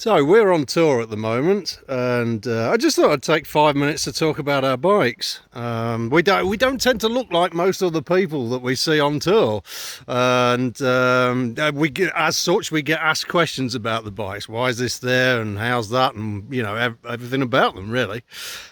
So we're on tour at the moment, and I just thought I'd take 5 minutes to talk about our bikes. We don't tend to look like most other people that we see on tour, and as such we get asked questions about the bikes. Why is this there, and how's that, and you know, everything about them really.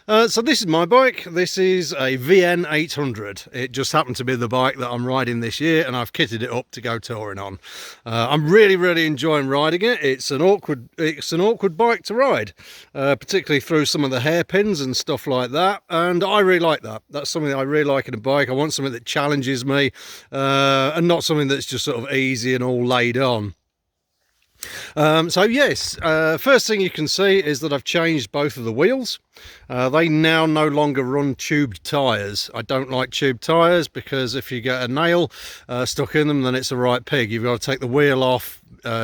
So this is my bike. This is a VN800. It just happened to be the bike that I'm riding this year, and I've kitted it up to go touring on. I'm really enjoying riding it. It's an awkward bike to ride, particularly through some of the hairpins and stuff like that, and I really like that. That's something I really like in a bike. I want something that challenges me, and not something that's just sort of easy and all laid on. So yes, first thing you can see is that I've changed both of the wheels. They now no longer run tubed tyres. I don't like tube tyres because if you get a nail stuck in them, then it's a right pig. You've got to take the wheel off,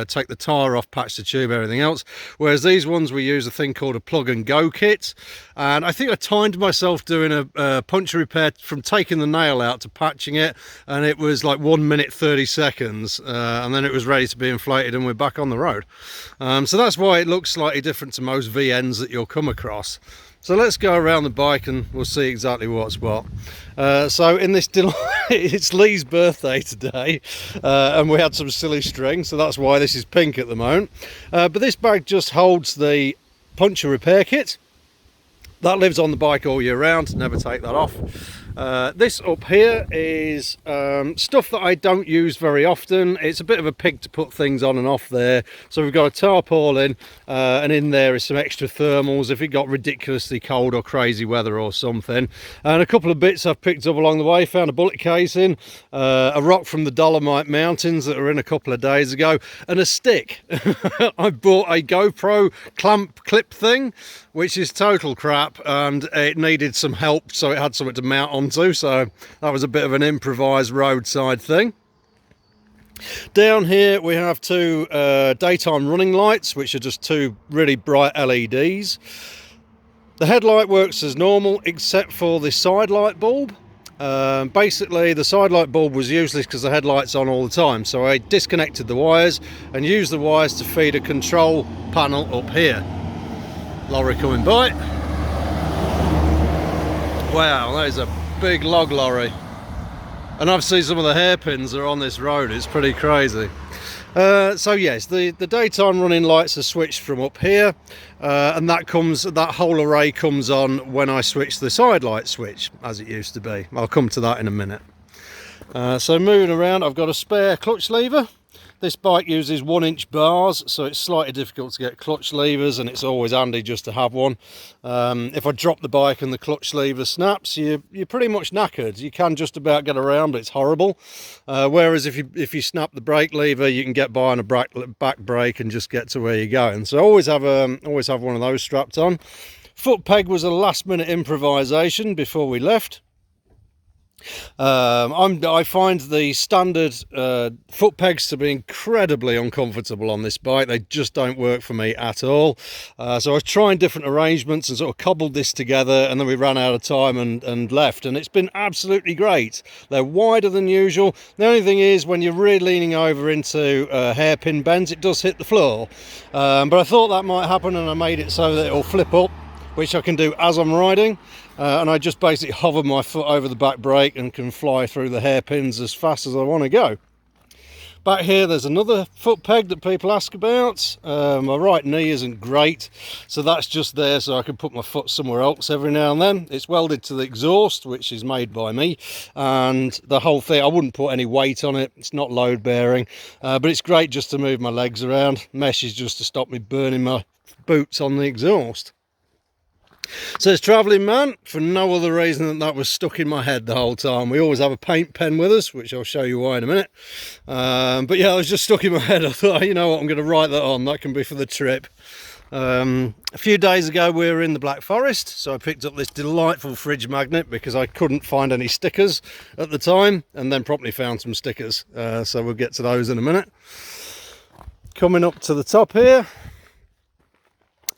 take the tyre off, patch the tube, everything else. Whereas these ones, we use a thing called a plug and go kit. And I think I timed myself doing a puncture repair from taking the nail out to patching it, and it was like 1 minute 30 seconds, and then it was ready to be inflated and we're back on the road. So that's why it looks slightly different to most VNs that you'll come across. So let's go around the bike and we'll see exactly what's what. So in this it's Lee's birthday today, and we had some silly string, so that's why this is pink at the moment. But this bag just holds the puncture repair kit. That lives on the bike all year round, never take that off. This up here is stuff that I don't use very often. It's a bit of a pig to put things on and off there. So we've got a tarpaulin, and in there is some extra thermals if it got ridiculously cold or crazy weather or something. And a couple of bits I've picked up along the way. Found a bullet casing, a rock from the Dolomite Mountains that were in a couple of days ago, and a stick. I bought a GoPro clamp clip thing, which is total crap, and it needed some help, so it had something to mount onto, so that was a bit of an improvised roadside thing. Down here we have two daytime running lights, which are just two really bright LEDs. The headlight works as normal except for the side light bulb. Basically the side light bulb was useless because the headlight's on all the time, so I disconnected the wires and used the wires to feed a control panel up here. Lorry coming by. Wow, that is a big log lorry. And I've seen some of the hairpins that are on this road. It's pretty crazy. So yes, the daytime running lights are switched from up here, and that whole array comes on when I switch the side light switch, as it used to be. I'll come to that in a minute. So moving around, I've got a spare clutch lever. This bike uses 1-inch bars, so it's slightly difficult to get clutch levers, and it's always handy just to have one. If I drop the bike and the clutch lever snaps, you're pretty much knackered. You can just about get around, but it's horrible. Whereas if you snap the brake lever, you can get by on a back brake and just get to where you're going. So always have one of those strapped on. Foot peg was a last-minute improvisation before we left. I find the standard foot pegs to be incredibly uncomfortable on this bike. They just don't work for me at all. So I was trying different arrangements and sort of cobbled this together, and then we ran out of time and left, and it's been absolutely great. They're wider than usual. The only thing is, when you're really leaning over into hairpin bends, it does hit the floor. But I thought that might happen, and I made it so that it'll flip up, which I can do as I'm riding. And I just basically hover my foot over the back brake and can fly through the hairpins as fast as I want to go. Back here there's another foot peg that people ask about. My right knee isn't great, so that's just there so I can put my foot somewhere else every now and then. It's welded to the exhaust, which is made by me, and the whole thing, I wouldn't put any weight on it. It's not load bearing, but it's great just to move my legs around. Mesh is just to stop me burning my boots on the exhaust. So it's Travelling Man, for no other reason than that was stuck in my head the whole time. We always have a paint pen with us, which I'll show you why in a minute. But yeah, I was just stuck in my head. I thought, you know what, I'm going to write that on. That can be for the trip. A few days ago we were in the Black Forest, so I picked up this delightful fridge magnet because I couldn't find any stickers at the time, and then promptly found some stickers. So we'll get to those in a minute. Coming up to the top here,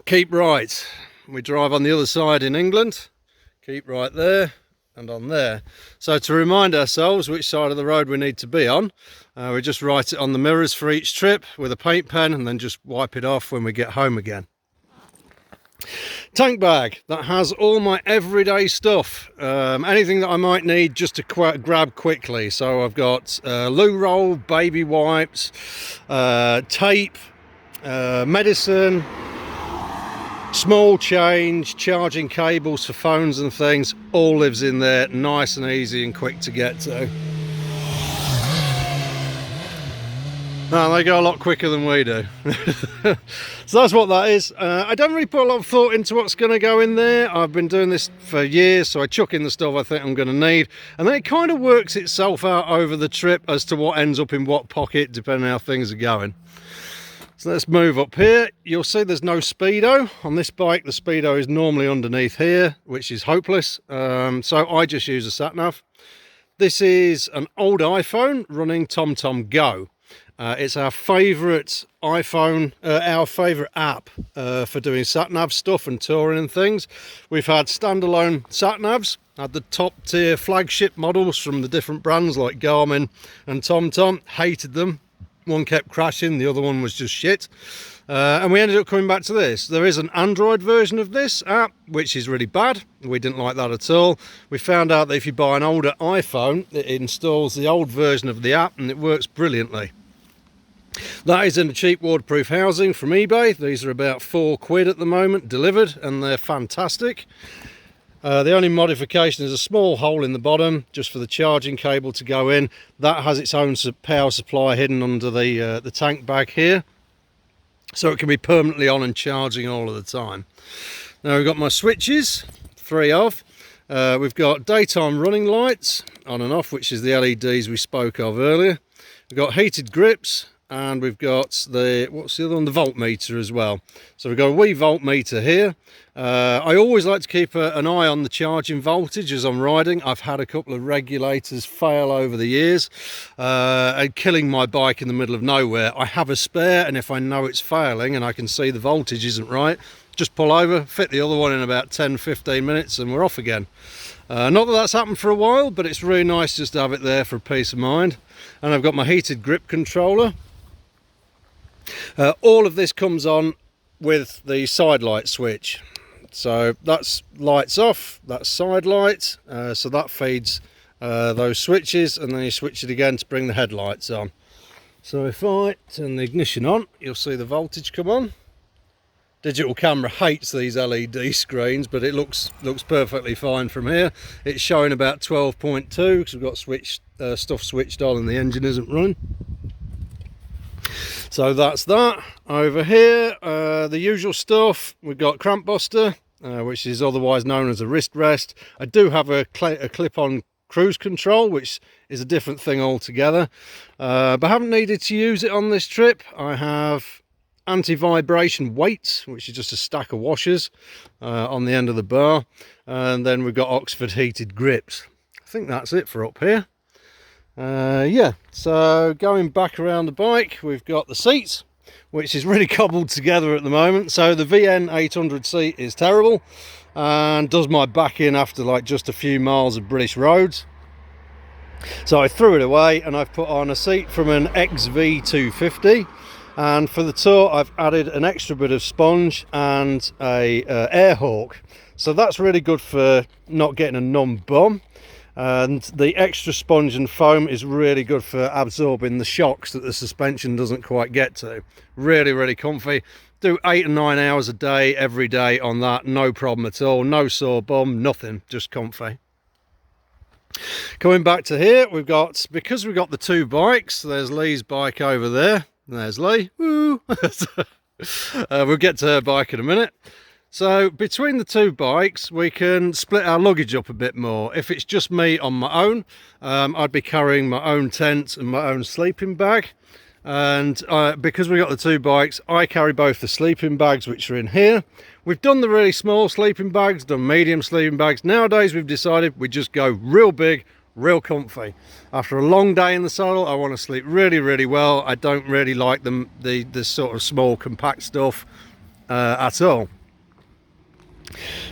keep right. We drive on the other side in England. Keep right there. and on there. So to remind ourselves which side of the road we need to be on, we just write it on the mirrors for each trip with a paint pen and then just wipe it off when we get home again. Tank bag that has all my everyday stuff, anything that I might need just to grab quickly. So I've got loo roll, baby wipes, tape, medicine, small change, charging cables for phones and things, all lives in there, nice and easy and quick to get to. No, they go a lot quicker than we do. So that's what that is. I don't really put a lot of thought into what's going to go in there. I've been doing this for years, so I chuck in the stuff I think I'm going to need, and then it kind of works itself out over the trip as to what ends up in what pocket, depending on how things are going. So let's move up here. You'll see there's no speedo on this bike. The speedo is normally underneath here, which is hopeless. So I just use a sat nav. This is an old iPhone running TomTom Go. It's our favourite iPhone, our favourite app for doing sat-nav stuff and touring and things. We've had standalone sat-navs, had the top tier flagship models from the different brands like Garmin and TomTom, hated them. One kept crashing, the other one was just shit. And we ended up coming back to this. There is an Android version of this app, which is really bad. We didn't like that at all. We found out that if you buy an older iPhone, it installs the old version of the app and it works brilliantly. That is in a cheap waterproof housing from eBay. These are about £4 at the moment delivered, and they're fantastic. The only modification is a small hole in the bottom just for the charging cable to go in. That has its own power supply hidden under the tank bag here, so it can be permanently on and charging all of the time. Now we've got my switches, 3 of. We've got daytime running lights on and off, which is the LEDs we spoke of earlier. We've got heated grips. And we've got the, what's the other one? The voltmeter as well. So we've got a wee voltmeter here. I always like to keep an eye on the charging voltage as I'm riding. I've had a couple of regulators fail over the years and killing my bike in the middle of nowhere. I have a spare, and if I know it's failing and I can see the voltage isn't right, just pull over, fit the other one in about 10-15 minutes and we're off again. Not that that's happened for a while, but it's really nice just to have it there for peace of mind. And I've got my heated grip controller. All of this comes on with the side light switch, so that's lights off, that's side light, so that feeds those switches, and then you switch it again to bring the headlights on. So if I turn the ignition on, you'll see the voltage come on. Digital camera hates these LED screens, but it looks perfectly fine from here. It's showing about 12.2 because we've got stuff switched on and the engine isn't running. So that's that. Over here, the usual stuff. We've got cramp buster, which is otherwise known as a wrist rest. I do have a clip-on cruise control, which is a different thing altogether, but I haven't needed to use it on this trip. I have anti-vibration weights, which is just a stack of washers on the end of the bar, and then we've got Oxford heated grips. I think that's it for up here. Yeah, so going back around the bike, we've got the seat, which is really cobbled together at the moment. So the VN800 seat is terrible and does my back in after like just a few miles of British roads. So I threw it away and I've put on a seat from an XV250, and for the tour I've added an extra bit of sponge and a air hawk. So that's really good for not getting a numb bum. And the extra sponge and foam is really good for absorbing the shocks that the suspension doesn't quite get to. Really comfy. Do 8 or 9 hours a day every day on that, no problem at all. No sore bum, nothing, just comfy. Coming back to here, because we've got the 2 bikes. There's Lee's bike over there. There's Lee. Woo! We'll get to her bike in a minute. So between the 2 bikes, we can split our luggage up a bit more. If it's just me on my own, I'd be carrying my own tent and my own sleeping bag. And because we got the 2 bikes, I carry both the sleeping bags, which are in here. We've done the really small sleeping bags, done medium sleeping bags. Nowadays, we've decided we just go real big, real comfy. After a long day in the saddle, I want to sleep really well. I don't really like the sort of small compact stuff at all.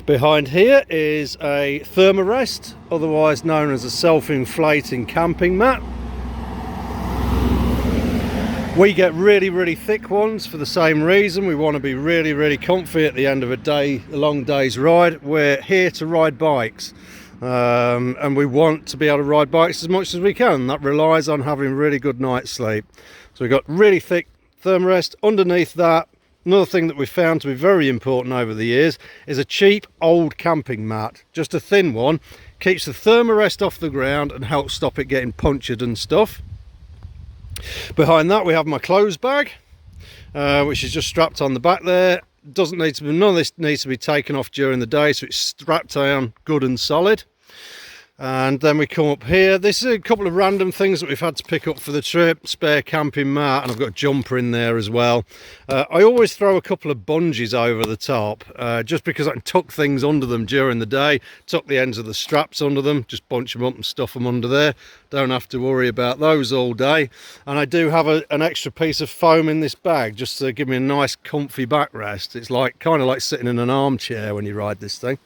Behind here is a thermarest, otherwise known as a self-inflating camping mat. We get really thick ones for the same reason. We want to be really comfy at the end of a long day's ride. We're here to ride bikes, and we want to be able to ride bikes as much as we can. That relies on having really good night's sleep. So we've got really thick thermarest. Underneath that, another thing that we've found to be very important over the years is a cheap old camping mat, just a thin one. Keeps the thermarest off the ground and helps stop it getting punctured and stuff. Behind that we have my clothes bag, which is just strapped on the back there. Doesn't need to be, none of this needs to be taken off during the day, so it's strapped down good and solid. And then we come up here. This is a couple of random things that we've had to pick up for the trip. Spare camping mat, and I've got a jumper in there as well. I always throw a couple of bungees over the top, just because I can tuck things under them during the day. Tuck the ends of the straps under them, just bunch them up and stuff them under there. Don't have to worry about those all day. And I do have an extra piece of foam in this bag, just to give me a nice comfy backrest. It's like kind of like sitting in an armchair when you ride this thing.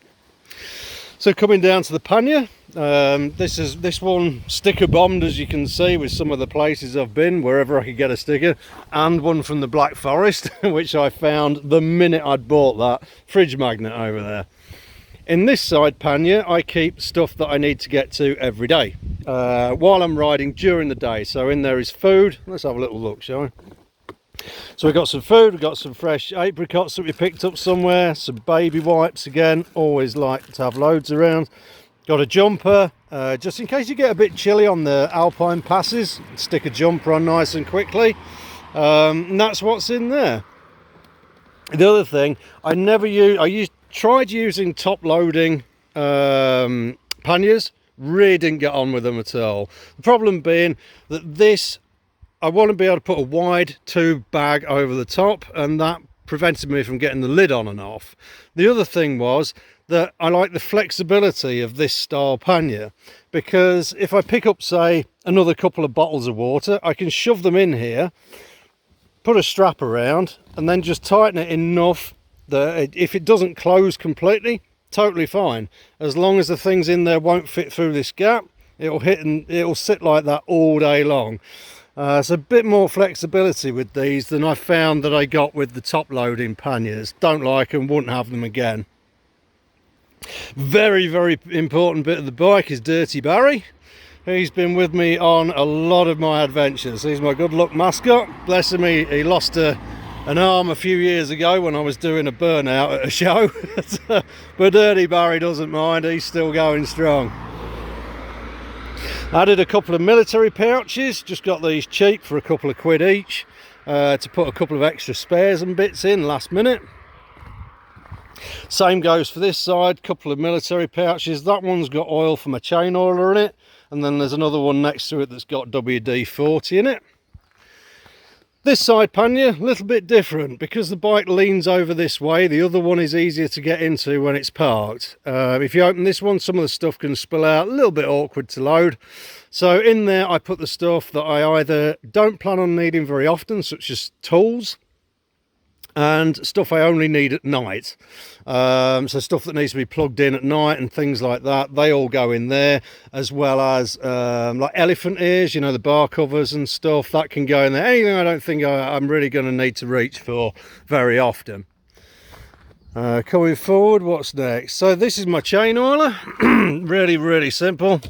So coming down to the pannier, this one sticker bombed, as you can see, with some of the places I've been, wherever I could get a sticker, and one from the Black Forest, which I found the minute I'd bought that fridge magnet over there. In this side pannier, I keep stuff that I need to get to every day, while I'm riding during the day. So in there is food. Let's have a little look, shall we? So we've got some food, we've got some fresh apricots that we picked up somewhere, some baby wipes again, always like to have loads around. Got a jumper, just in case you get a bit chilly on the alpine passes, stick a jumper on nice and quickly, and that's what's in there. The other thing, I tried using top loading panniers, really didn't get on with them at all. The problem being that this, I want to be able to put a wide tube bag over the top, and that prevented me from getting the lid on and off. The other thing was that I like the flexibility of this style pannier, because if I pick up, say, another couple of bottles of water, I can shove them in here, put a strap around, and then just tighten it enough that if it doesn't close completely, totally fine. As long as the things in there won't fit through this gap, it'll hit and it'll sit like that all day long. It's a bit more flexibility with these than I found that I got with the top loading panniers. Don't like them, wouldn't have them again. Very important bit of the bike is Dirty Barry. He's been with me on a lot of my adventures. He's my good luck mascot. Bless him, he lost an arm a few years ago when I was doing a burnout at a show. But Dirty Barry doesn't mind, he's still going strong. Added a couple of military pouches, just got these cheap for a couple of quid each, to put a couple of extra spares and bits in last minute. Same goes for this side, couple of military pouches. That one's got oil for my chain oiler in it, and then there's another one next to it that's got WD-40 in it. This side pannier, a little bit different, because the bike leans over this way. The other one is easier to get into when it's parked. If you open this one, some of the stuff can spill out, a little bit awkward to load. So in there I put the stuff that I either don't plan on needing very often, such as tools, and stuff I only need at night. So stuff that needs to be plugged in at night and things like that, they all go in there, as well as like elephant ears, you know, the bar covers and stuff, that can go in there. Anything I don't think I'm really going to need to reach for very often. Coming forward, what's next? So this is my chain oiler. really simple.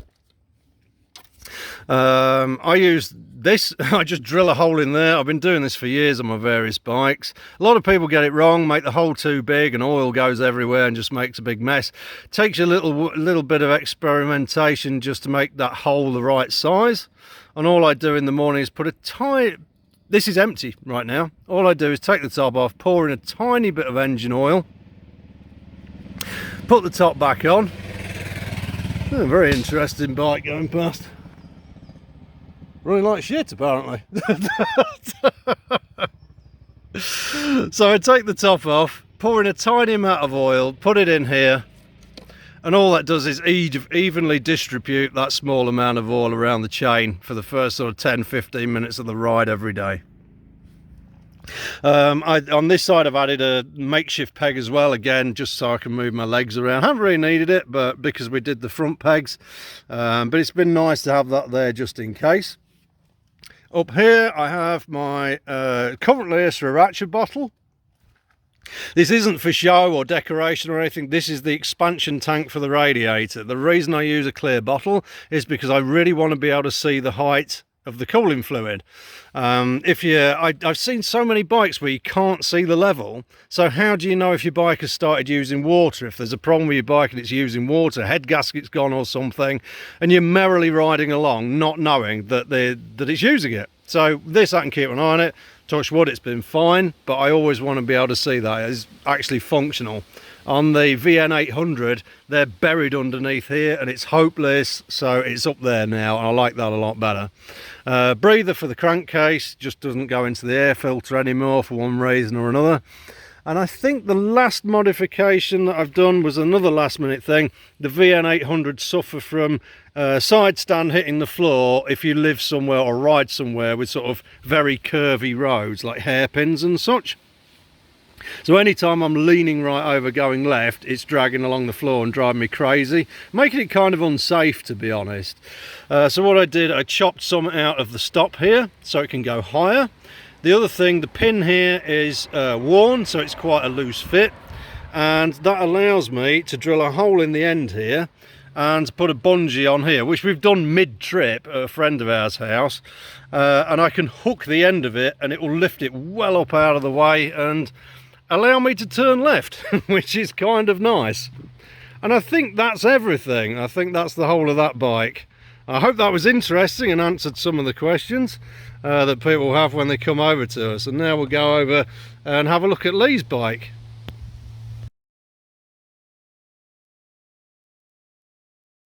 I use this, I just drill a hole in there. I've been doing this for years on my various bikes. A lot of people get it wrong, make the hole too big and oil goes everywhere and just makes a big mess. Takes you a little bit of experimentation just to make that hole the right size. And all I do in the morning is put a tiny, this is empty right now, all I do is take the top off, pour in a tiny bit of engine oil, put the top back on. Oh, very interesting bike going past. Running like shit, apparently. So I take the top off, pour in a tiny amount of oil, put it in here, and all that does is evenly distribute that small amount of oil around the chain for the first sort of 10-15 minutes of the ride every day. On this side I've added a makeshift peg as well, again just so I can move my legs around. Haven't really needed it, but because we did the front pegs, but it's been nice to have that there just in case. Up here I have my currently a sriracha bottle. This isn't for show or decoration or anything. This is the expansion tank for the radiator. The reason I use a clear bottle is because I really want to be able to see the height of the cooling fluid. I've seen so many bikes where you can't see the level, so how do you know if your bike has started using water? If there's a problem with your bike and it's using water, head gasket's gone or something, and you're merrily riding along not knowing that it's using it. So this, I can keep an eye on it. Touch wood, it's been fine, but I always want to be able to see that it's actually functional. On the VN800, they're buried underneath here and it's hopeless, so it's up there now, and I like that a lot better. Breather for the crankcase, just doesn't go into the air filter anymore for one reason or another. And I think the last modification that I've done was another last minute thing. The VN800 suffer from side stand hitting the floor if you live somewhere or ride somewhere with sort of very curvy roads like hairpins and such. So anytime I'm leaning right over going left, it's dragging along the floor and driving me crazy, making it kind of unsafe, to be honest. So what I did, I chopped some out of the stop here so it can go higher. The other thing, the pin here is worn, so it's quite a loose fit, and that allows me to drill a hole in the end here and put a bungee on here, which we've done mid-trip at a friend of ours' house, and I can hook the end of it and it will lift it well up out of the way and allow me to turn left, which is kind of nice. And I think that's everything. I think that's the whole of that bike. I hope that was interesting and answered some of the questions that people have when they come over to us. And now we'll go over and have a look at Lee's bike.